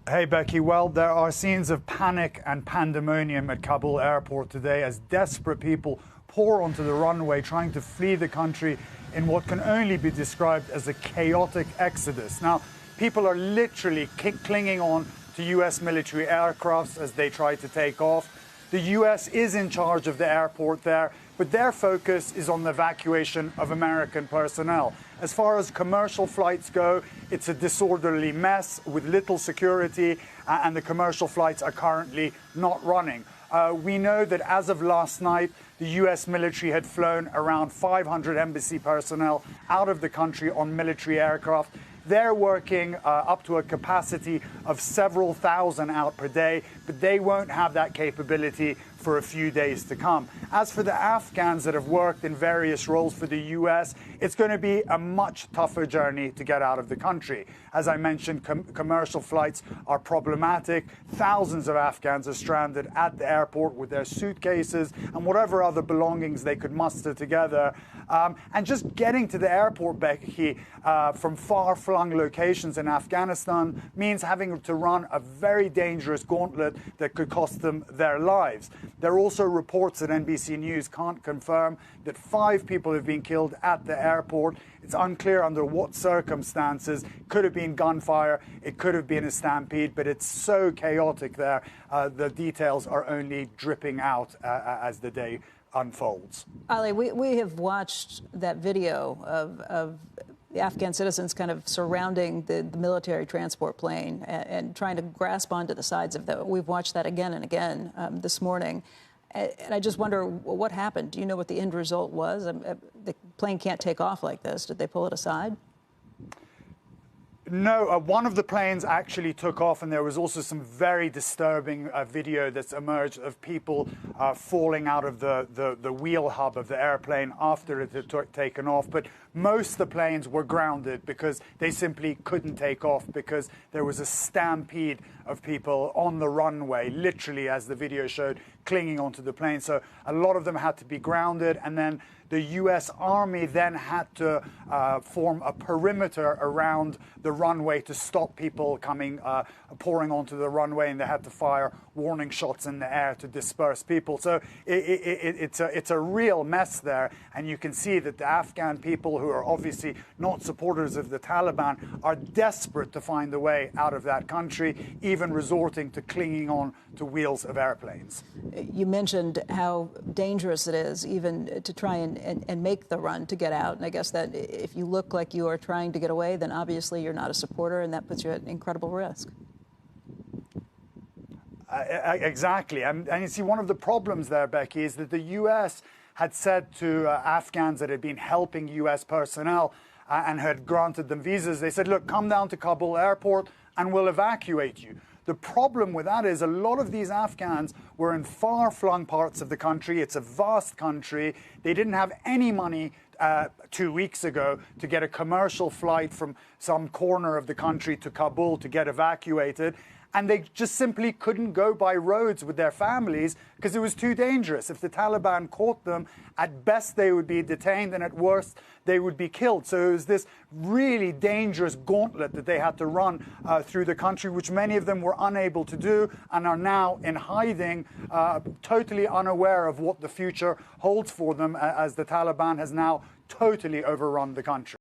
Hey Becky, well, there are scenes of panic and pandemonium at Kabul airport today as desperate people pour onto the runway trying to flee the country in what can only be described as a chaotic exodus. Now, people are literally clinging on to US military aircrafts as they try to take off. The US is in charge of the airport there, but their focus is on the evacuation of American personnel. As far as commercial flights go, it's a disorderly mess with little security, and the commercial flights are currently not running. We know that as of last night, the US military had flown around 500 embassy personnel out of the country on military aircraft. They're working up to a capacity of several thousand out per day, but they won't have that capability for a few days to come. As for the Afghans that have worked in various roles for the US, it's going to be a much tougher journey to get out of the country. As I mentioned, commercial flights are problematic. Thousands of Afghans are stranded at the airport with their suitcases and whatever other belongings they could muster together. And just getting to the airport, Becky, from far-flung locations in Afghanistan means having to run a very dangerous gauntlet that could cost them their lives. There are also reports that NBC News can't confirm that 5 people have been killed at the airport. It's unclear under what circumstances. It could have been gunfire, it could have been a stampede, but it's so chaotic there. The details are only dripping out as the day unfolds. Ali, we have watched that video of the Afghan citizens kind of surrounding the military transport plane and trying to grasp onto the sides of it. We've watched that again and again this morning. And I just wonder what happened. Do you know what the end result was? The plane can't take off like this. Did they pull it aside? No, one of the planes actually took off, and there was also some very disturbing video that's emerged of people falling out of the wheel hub of the airplane after it had taken off. But most of the planes were grounded because they simply couldn't take off because there was a stampede of people on the runway, literally, as the video showed, clinging onto the plane. So a lot of them had to be grounded, and then the US Army then had to form a perimeter around the runway to stop people pouring onto the runway, and they had to fire warning shots in the air to disperse people. So it's a real mess there, and you can see that the Afghan people, who are obviously not supporters of the Taliban, are desperate to find a way out of that country, even resorting to clinging on to wheels of airplanes. You mentioned how dangerous it is even to try and make the run to get out. And I guess that if you look like you are trying to get away, then obviously you're not a supporter, and that puts you at incredible risk. Exactly. And you see, one of the problems there, Becky, is that the US had said to Afghans that had been helping US personnel and had granted them visas, they said, look, come down to Kabul airport and we'll evacuate you. The problem with that is a lot of these Afghans were in far-flung parts of the country. It's a vast country. They didn't have any money 2 weeks ago to get a commercial flight from some corner of the country to Kabul to get evacuated. And they just simply couldn't go by roads with their families because it was too dangerous. If the Taliban caught them, at best they would be detained, and at worst they would be killed. So it was this really dangerous gauntlet that they had to run through the country, which many of them were unable to do and are now in hiding, totally unaware of what the future holds for them, as the Taliban has now totally overrun the country.